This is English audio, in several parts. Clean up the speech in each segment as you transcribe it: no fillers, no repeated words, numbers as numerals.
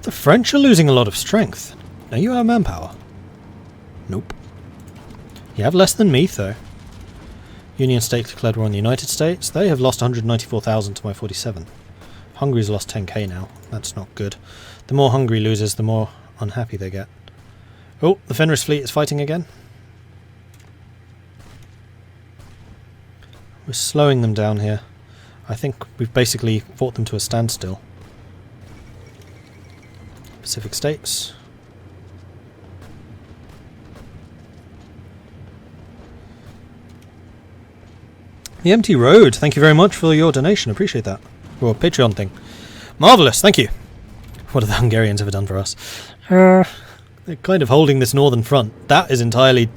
The French are losing a lot of strength. Are you out of manpower? Nope. You have less than me, though. Union State declared war on the United States. They have lost 194,000 to my 47. Hungary's lost 10k now. That's not good. The more Hungary loses, the more unhappy they get. Oh, the Fenris fleet is fighting again. We're slowing them down here. I think we've basically fought them to a standstill. Pacific States. The Empty Road, thank you very much for your donation, appreciate that. Or Patreon thing. Marvellous, thank you. What have the Hungarians ever done for us? They're kind of holding this northern front. That is entirely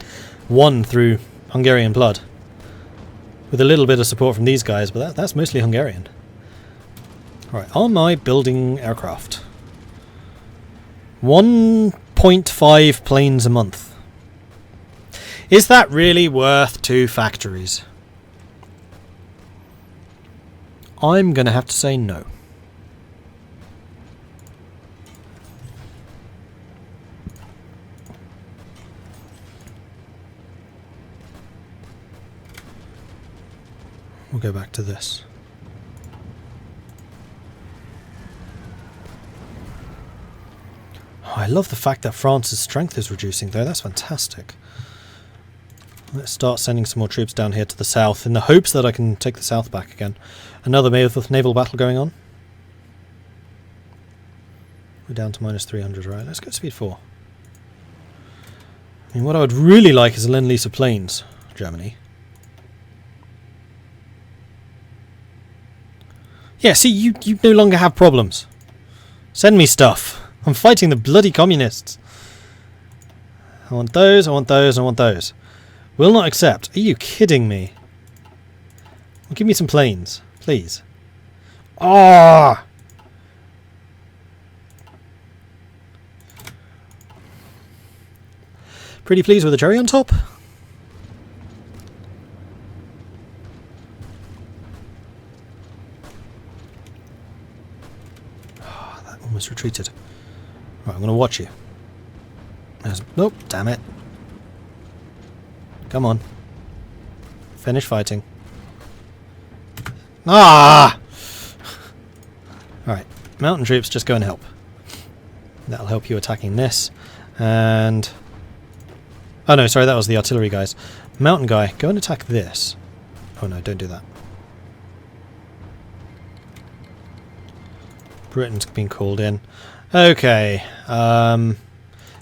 won through Hungarian blood. With a little bit of support from these guys, but that's mostly Hungarian. Alright, am I building aircraft? 1.5 planes a month. Is that really worth 2 factories? I'm going to have to say no. We'll go back to this. Oh, I love the fact that France's strength is reducing though, that's fantastic. Let's start sending some more troops down here to the south in the hopes that I can take the south back again. Another naval battle going on. We're down to minus 300, right? Let's go speed 4. I mean, what I would really like is a Lend-Lease of planes, Germany. Yeah, see, you no longer have problems. Send me stuff. I'm fighting the bloody communists. I want those, I want those, I want those. Will not accept. Are you kidding me? Well, give me some planes, please. Ah! Pretty pleased with the cherry on top. Oh, that almost retreated. Right, I'm going to watch you. Nope, damn it. Come on. Finish fighting. Ah! Alright, mountain troops, just go and help. That'll help you attacking this. And... oh no, sorry, that was the artillery guys. Mountain guy, go and attack this. Oh no, don't do that. Britain's been called in. Okay,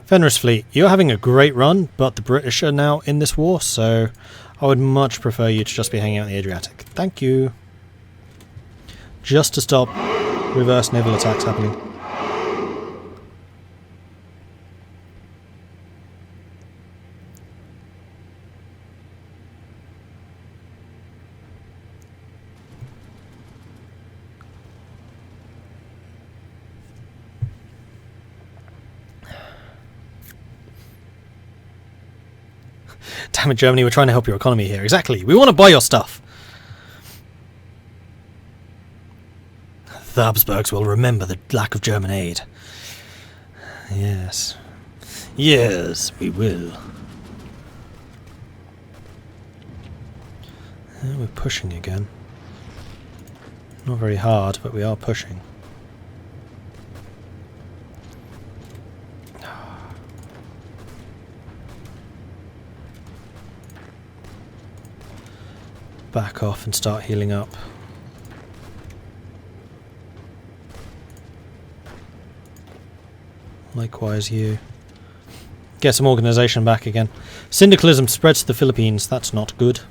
Fenris fleet, you're having a great run, but the British are now in this war, so I would much prefer you to just be hanging out in the Adriatic. Thank you. Just to stop reverse naval attacks happening. Damn it, Germany, we're trying to help your economy here. Exactly, we want to buy your stuff. The Habsburgs will remember the lack of German aid. Yes. Yes, we will. We're pushing again. Not very hard, but we are pushing. Back off and start healing up. Likewise you. Get some organisation back again. Syndicalism spreads to the Philippines. That's not good.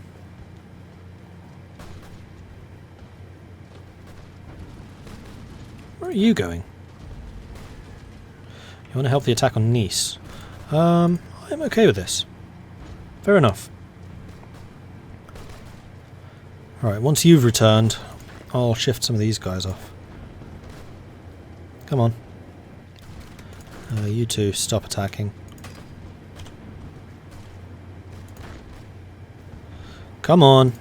Where are you going? You want to help the attack on Nice? I'm okay with this. Fair enough. Alright, once you've returned, I'll shift some of these guys off. Come on. You two, stop attacking. Come on.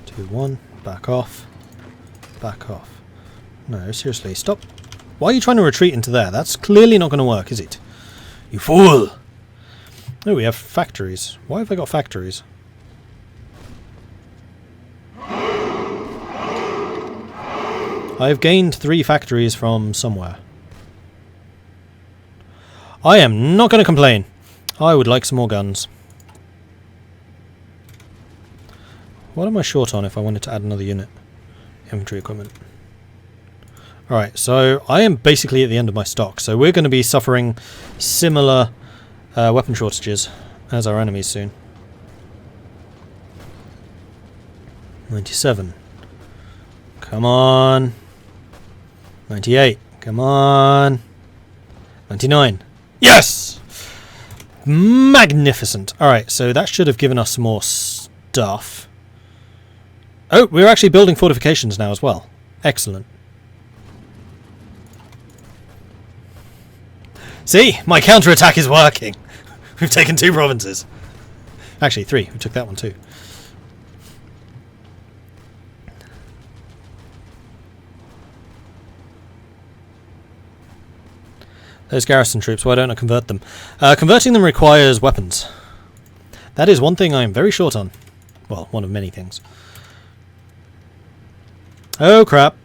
2-1, back off. back off. No, seriously, stop. Why are you trying to retreat into there? That's clearly not going to work, is it? You fool! Oh, we have factories. Why have I got factories? I have gained 3 factories from somewhere. I am not going to complain. I would like some more guns. What am I short on if I wanted to add another unit? Infantry equipment. Alright, so I am basically at the end of my stock, so we're going to be suffering similar weapon shortages as our enemies soon. 97. Come on. 98. Come on. 99. Yes! Magnificent. Alright, so that should have given us more stuff. Oh, we're actually building fortifications now as well. Excellent. See? My counterattack is working. We've taken 2 provinces. Actually, 3. We took that one too. Those garrison troops, why don't I convert them? Converting them requires weapons. That is one thing I am very short on. Well, one of many things. Oh crap.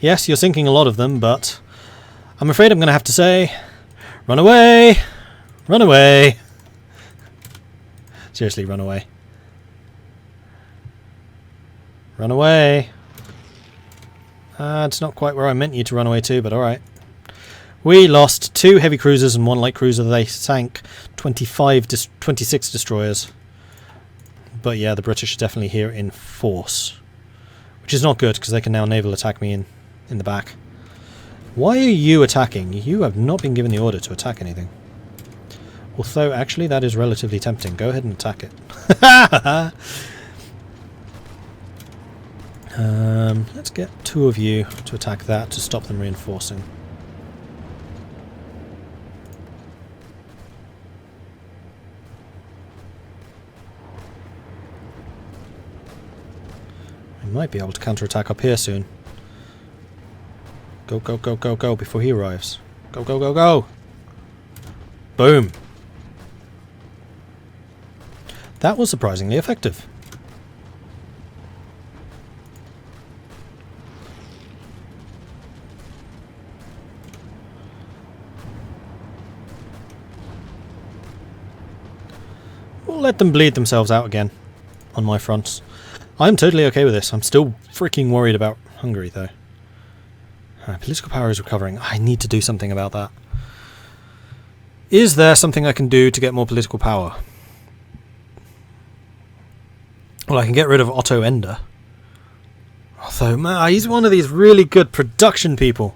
Yes, you're sinking a lot of them, but I'm afraid I'm going to have to say, run away! Run away! Seriously, run away. Run away! It's not quite where I meant you to run away to, but alright. We lost 2 heavy cruisers and 1 light cruiser. They sank 26 destroyers. But yeah, the British are definitely here in force. Which is not good, because they can now naval attack me in the back. Why are you attacking? You have not been given the order to attack anything. Although, actually, that is relatively tempting. Go ahead and attack it. Let's get 2 of you to attack that to stop them reinforcing. We might be able to counterattack up here soon. Go, go, go, go, go before he arrives. Go, go, go, go! Boom! That was surprisingly effective. We'll let them bleed themselves out again on my fronts. I'm totally okay with this. I'm still freaking worried about Hungary, though. Political power is recovering. I need to do something about that. Is there something I can do to get more political power? Well, I can get rid of Otto Ender. Although, man, he's one of these really good production people.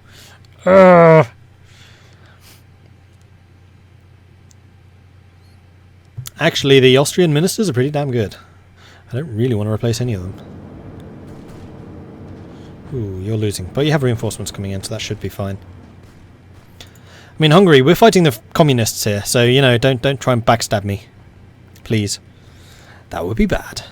Actually, the Austrian ministers are pretty damn good. I don't really want to replace any of them. Ooh, you're losing. But you have reinforcements coming in, so that should be fine. I mean, Hungary, we're fighting the communists here, so, you know, don't try and backstab me. Please. That would be bad.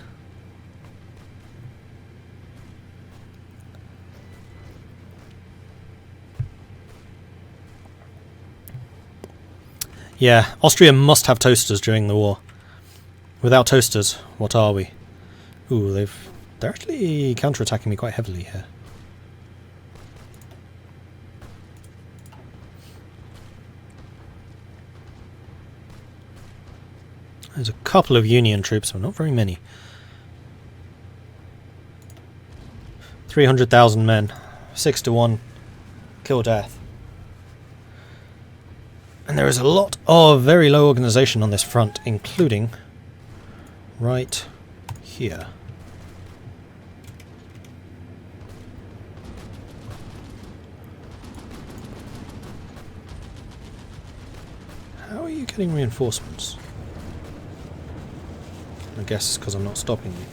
Yeah, Austria must have toasters during the war. Without toasters, what are we? Ooh, they're actually counterattacking me quite heavily here. There's a couple of Union troops, but not very many. 300,000 men. 6-1. Kill death. And there is a lot of very low organisation on this front, including right here. How are you getting reinforcements? I guess it's because I'm not stopping you.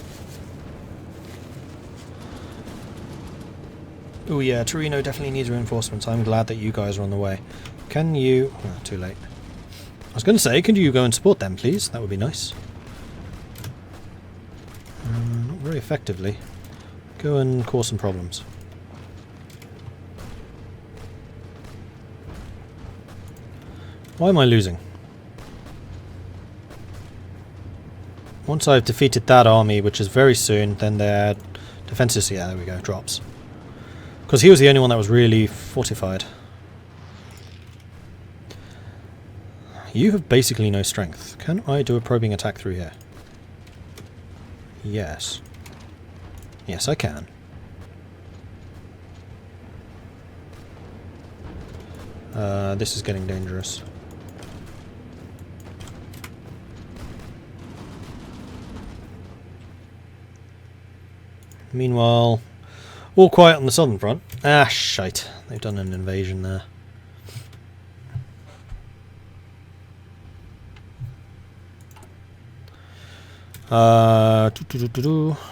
Oh yeah, Torino definitely needs reinforcements. I'm glad that you guys are on the way. Can you... Oh, too late. I was going to say, could you go and support them, please? That would be nice. Not very effectively. Go and cause some problems. Why am I losing? Once I've defeated that army, which is very soon, then their defences, yeah, there we go, drops. Because he was the only one that was really fortified. You have basically no strength. Can I do a probing attack through here? Yes. Yes, I can. This is getting dangerous. Meanwhile, all quiet on the southern front. Ah, shite. They've done an invasion there.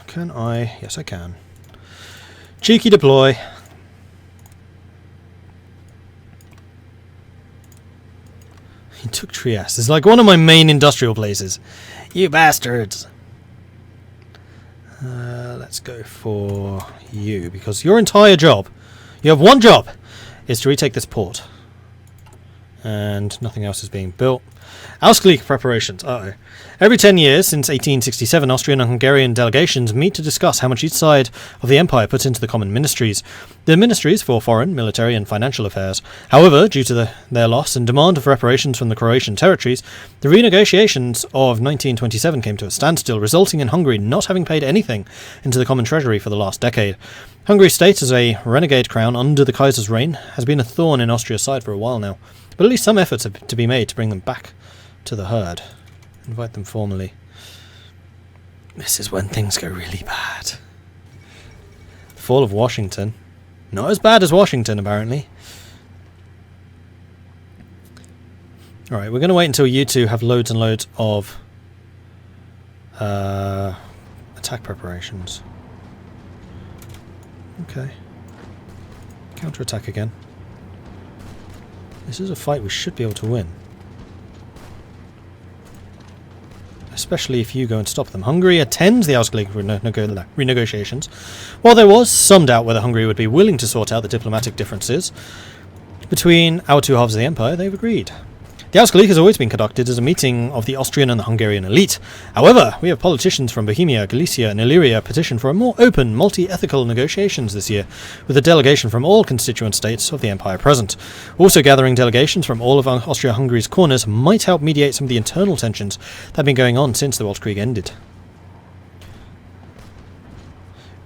Can I? Yes, I can. Cheeky deploy. He took Trieste. It's like one of my main industrial places. You bastards. Let's go for you, because your entire job, you have one job, is to retake this port. And nothing else is being built. Ausgleich preparations. Uh-oh. Every 10 years since 1867, Austrian and Hungarian delegations meet to discuss how much each side of the empire puts into the common ministries. The ministries for foreign, military and financial affairs. However, due to their loss and demand of reparations from the Croatian territories, the renegotiations of 1927 came to a standstill, resulting in Hungary not having paid anything into the common treasury for the last decade. Hungary's state as a renegade crown under the Kaiser's reign has been a thorn in Austria's side for a while now, but at least some efforts have to be made to bring them back to the herd. Invite them formally. This is when things go really bad. The fall of Washington. Not as bad as Washington, apparently. Alright, we're going to wait until you two have loads and loads of attack preparations. Okay. Counter-attack again. This is a fight we should be able to win. Especially if you go and stop them. Hungary attends the Ausgleich renegotiations. While there was some doubt whether Hungary would be willing to sort out the diplomatic differences between our two halves of the empire, they've agreed. The Ausgleich has always been conducted as a meeting of the Austrian and the Hungarian elite. However, we have politicians from Bohemia, Galicia and Illyria petition for a more open, multi-ethical negotiations this year, with a delegation from all constituent states of the empire present. Also gathering delegations from all of Austria-Hungary's corners might help mediate some of the internal tensions that have been going on since the Weltkrieg ended.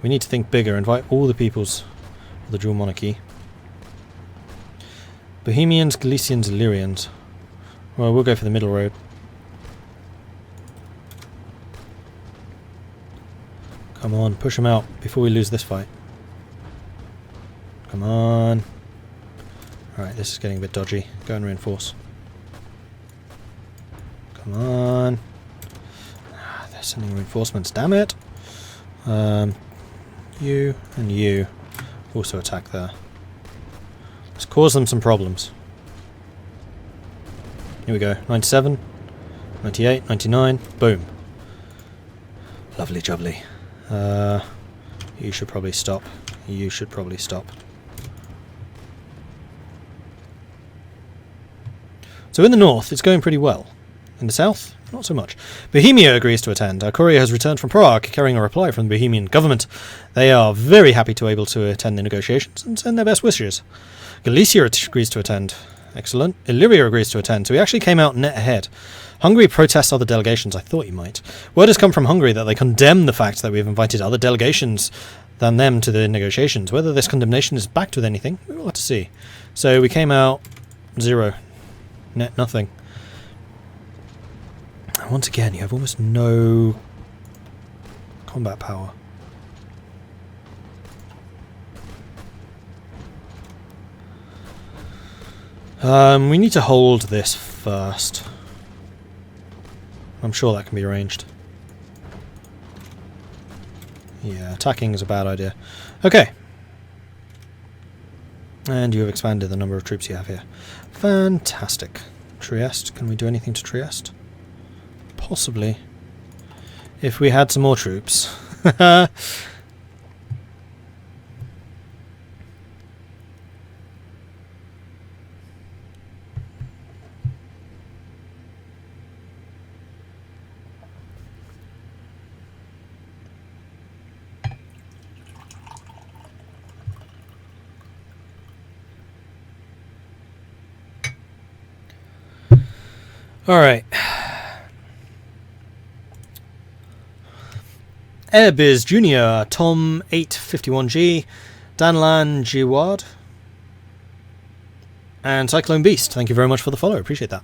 We need to think bigger, invite all the peoples of the dual monarchy. Bohemians, Galicians, Illyrians. Well, we'll go for the middle road. Come on, push them out before we lose this fight. Come on. Alright, this is getting a bit dodgy. Go and reinforce. Come on. They're sending reinforcements, damn it. You and you also attack there. Let's cause them some problems. Here we go. 97, 98, 99. Boom. Lovely jubbly. You should probably stop. You should probably stop. So in the north, it's going pretty well. In the south, not so much. Bohemia agrees to attend. Our courier has returned from Prague, carrying a reply from the Bohemian government. They are very happy to be able to attend the negotiations and send their best wishes. Galicia agrees to attend. Excellent. Illyria agrees to attend, so we actually came out net ahead. Hungary protests other delegations. I thought you might. Word has come from Hungary that they condemn the fact that we have invited other delegations than them to the negotiations. Whether this condemnation is backed with anything, we will have to see. So we came out 0. Net nothing. And once again, you have almost no combat power. We need to hold this first. I'm sure that can be arranged. Yeah, attacking is a bad idea. Okay. And you have expanded the number of troops you have here. Fantastic. Trieste. Can we do anything to Trieste? Possibly. If we had some more troops. Alright. Airbiz Junior, Tom 851G, Danlan Jiwad, and Cyclone Beast. Thank you very much for the follow. Appreciate that.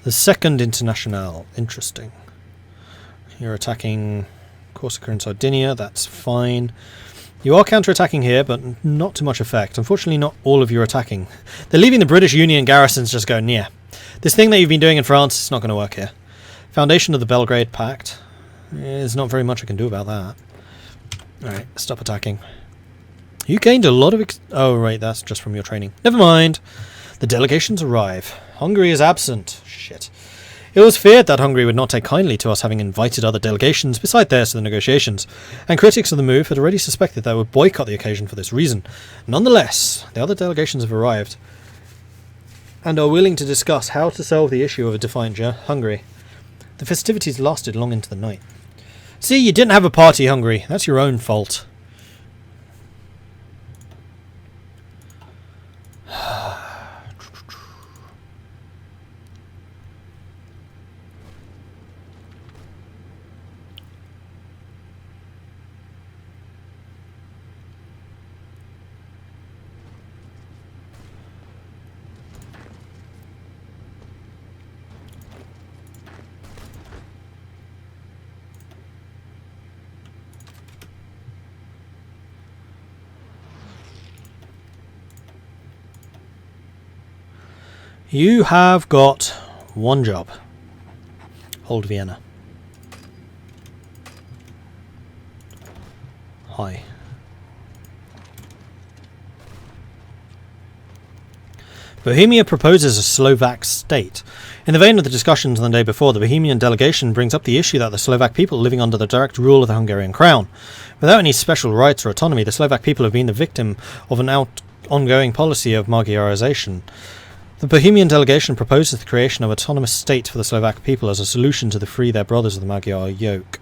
The Second International. Interesting. You're attacking Corsica and Sardinia. That's fine. You are counter-attacking here, but not to much effect. Unfortunately, not all of you are attacking. They're leaving the British Union garrisons just going, yeah. This thing that you've been doing in France is not going to work here. Foundation of the Belgrade Pact. There's not very much I can do about that. Alright, stop attacking. You gained a lot of... oh, right, that's just from your training. Never mind. The delegations arrive. Hungary is absent. Shit. It was feared that Hungary would not take kindly to us having invited other delegations beside theirs to the negotiations, and critics of the move had already suspected they would boycott the occasion for this reason. Nonetheless, the other delegations have arrived, and are willing to discuss how to solve the issue of a defiant Hungary. The festivities lasted long into the night. See, you didn't have a party, Hungary. That's your own fault. You have got one job. Hold Vienna. Hi. Bohemia proposes a Slovak state. In the vein of the discussions on the day before, the Bohemian delegation brings up the issue that the Slovak people are living under the direct rule of the Hungarian crown. Without any special rights or autonomy, the Slovak people have been the victim of an ongoing policy of Magyarization. The Bohemian delegation proposes the creation of an autonomous state for the Slovak people as a solution to the free their brothers of the Magyar yoke.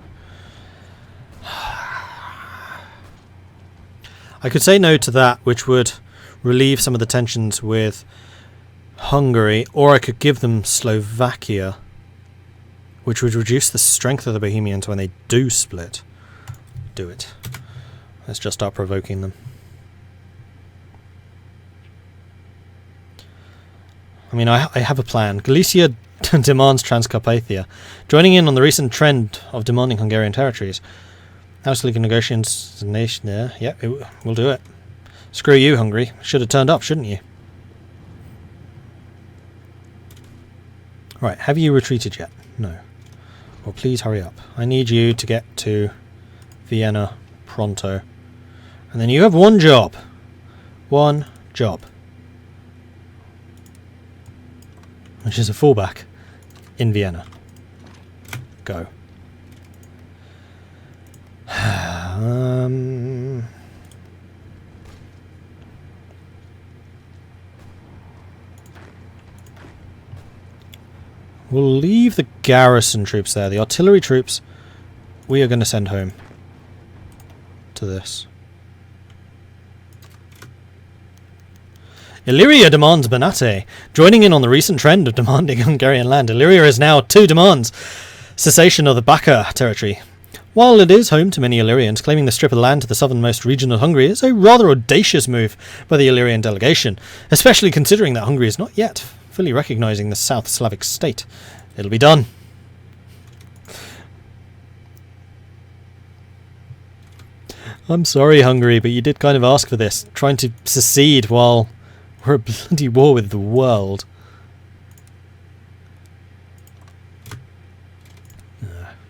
I could say no to that, which would relieve some of the tensions with Hungary, or I could give them Slovakia, which would reduce the strength of the Bohemians when they do split. Do it. Let's just start provoking them. I mean, I have a plan. Galicia demands Transcarpathia, joining in on the recent trend of demanding Hungarian territories. House League negotiations, nation there. Yeah, we'll do it. Screw you, Hungary. Should have turned up, shouldn't you? Right, have you retreated yet? No. Well, please hurry up. I need you to get to Vienna pronto. And then you have one job. One job. Which is a fallback in Vienna. Go. We'll leave the garrison troops there. The artillery troops we are going to send home to this. Illyria demands Banate. Joining in on the recent trend of demanding Hungarian land, Illyria has now two demands. Cessation of the Baka territory. While it is home to many Illyrians, claiming the strip of land to the southernmost region of Hungary is a rather audacious move by the Illyrian delegation, especially considering that Hungary is not yet fully recognising the South Slavic state. It'll be done. I'm sorry, Hungary, but you did kind of ask for this, trying to secede while we're at bloody war with the world.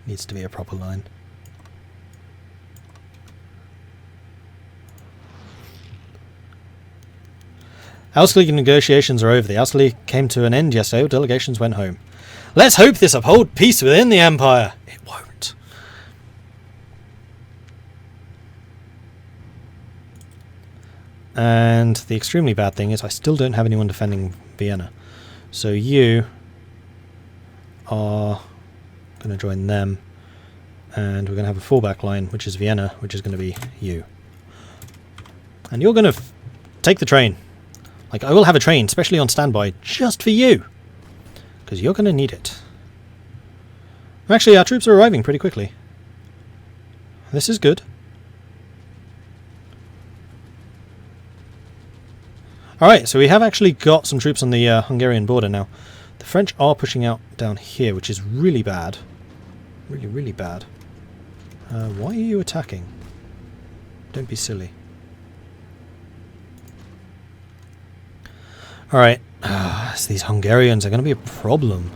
Needs to be a proper line. House League negotiations are over. The House League came to an end yesterday. Delegations went home. Let's hope this uphold peace within the Empire. It won't. And the extremely bad thing is I still don't have anyone defending Vienna. So you are going to join them. And we're going to have a fallback line, which is Vienna, which is going to be you. And you're going to take the train Like, I will have a train, especially on standby, just for you. Because you're going to need it. Actually, our troops are arriving pretty quickly. This is good. Alright, so we have actually got some troops on the Hungarian border now. The French are pushing out down here, which is really bad. Really, really bad. Why are you attacking? Don't be silly. Alright, so these Hungarians are going to be a problem.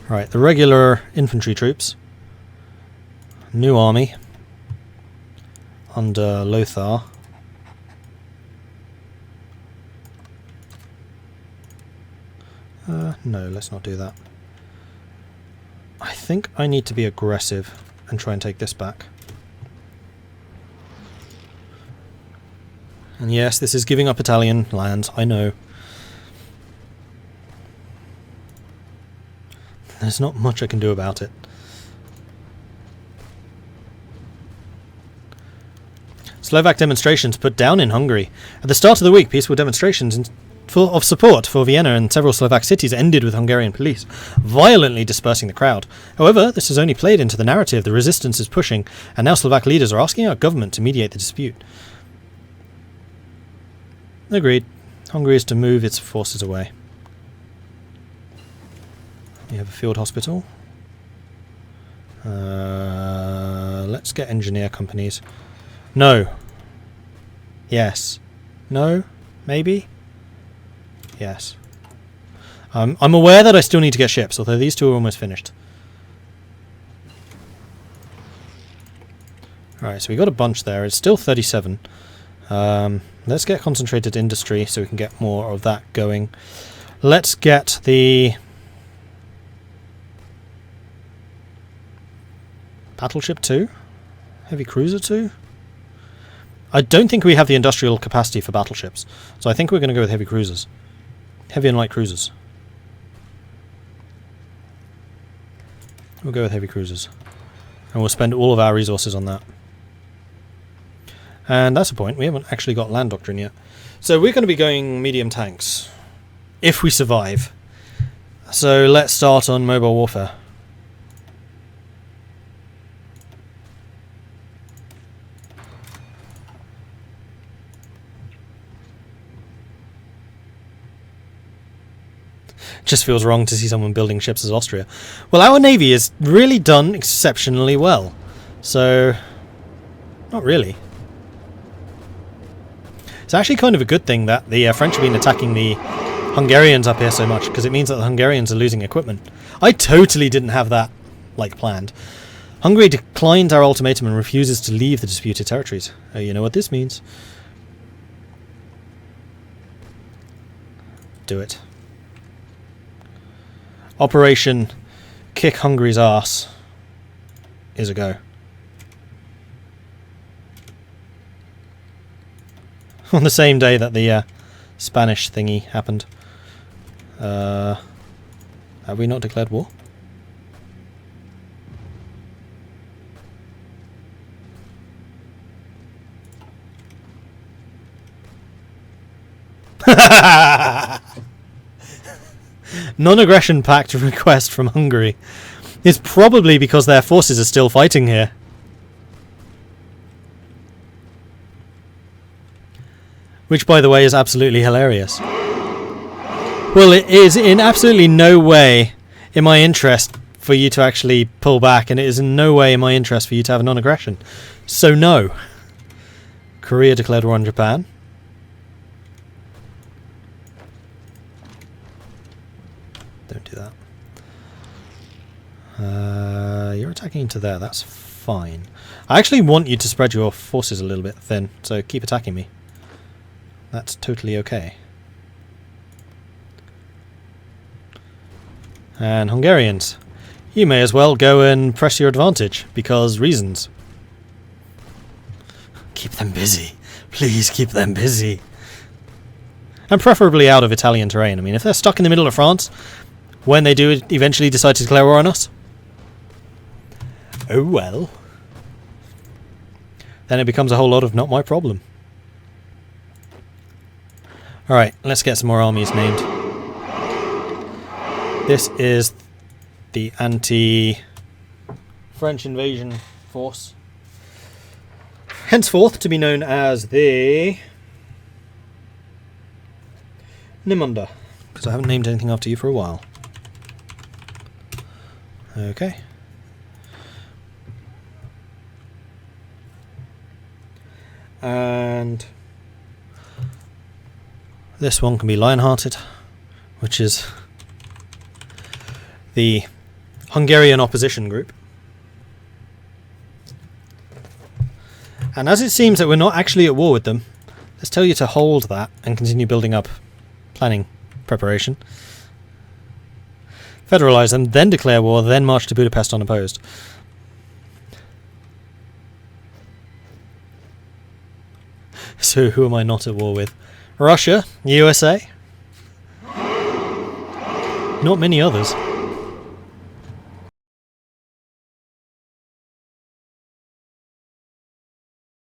Alright, the regular infantry troops. New army. Under Lothar. No, let's not do that. I think I need to be aggressive and try and take this back. And yes, this is giving up Italian lands, I know. There's not much I can do about it. Slovak demonstrations put down in Hungary. At the start of the week, peaceful demonstrations of support for Vienna and several Slovak cities ended with Hungarian police violently dispersing the crowd. However, this has only played into the narrative the resistance is pushing, and now Slovak leaders are asking our government to mediate the dispute. Agreed. Hungary is to move its forces away. We have a field hospital. Let's get engineer companies. No. Yes. No? Maybe? Yes. I'm aware that I still need to get ships, although these two are almost finished. Alright, so we got a bunch there. It's still 37. Let's get concentrated industry so we can get more of that going. Let's get the battleship 2? Heavy cruiser 2? I don't think we have the industrial capacity for battleships, so I think we're going to go with heavy cruisers. Heavy and light cruisers. We'll go with heavy cruisers. And we'll spend all of our resources on that. And that's a point. We haven't actually got land doctrine yet. So we're going to be going medium tanks. If we survive. So let's start on mobile warfare. Just feels wrong to see someone building ships as Austria. Well, our navy is really done exceptionally well. So, not really. It's actually kind of a good thing that the French have been attacking the Hungarians up here so much, because it means that the Hungarians are losing equipment. I totally didn't have that, like, planned. Hungary declines our ultimatum and refuses to leave the disputed territories. Oh, you know what this means. Do it. Operation Kick Hungary's Arse is a go. On the same day that the Spanish thingy happened. Have we not declared war? Non-aggression pact request from Hungary is probably because their forces are still fighting here. Which, by the way, is absolutely hilarious. Well, it is in absolutely no way in my interest for you to actually pull back, and it is in no way in my interest for you to have a non-aggression. So no. Korea declared war on Japan. Don't do that. You're attacking into there, that's fine. I actually want you to spread your forces a little bit thin, so keep attacking me. That's totally okay. And Hungarians, you may as well go and press your advantage, because reasons. Keep them busy. Please keep them busy. And preferably out of Italian terrain. I mean, if they're stuck in the middle of France, when they do eventually decide to declare war on us, oh well. Then it becomes a whole lot of not my problem. Alright, let's get some more armies named. This is the anti-French invasion force. Henceforth to be known as the Nimunda, because I haven't named anything after you for a while. Okay. And this one can be Lionhearted, which is the Hungarian opposition group. And as it seems that we're not actually at war with them, let's tell you to hold that and continue building up planning preparation. Federalise them, then declare war, then march to Budapest unopposed. So who am I not at war with? Russia, USA. Not many others.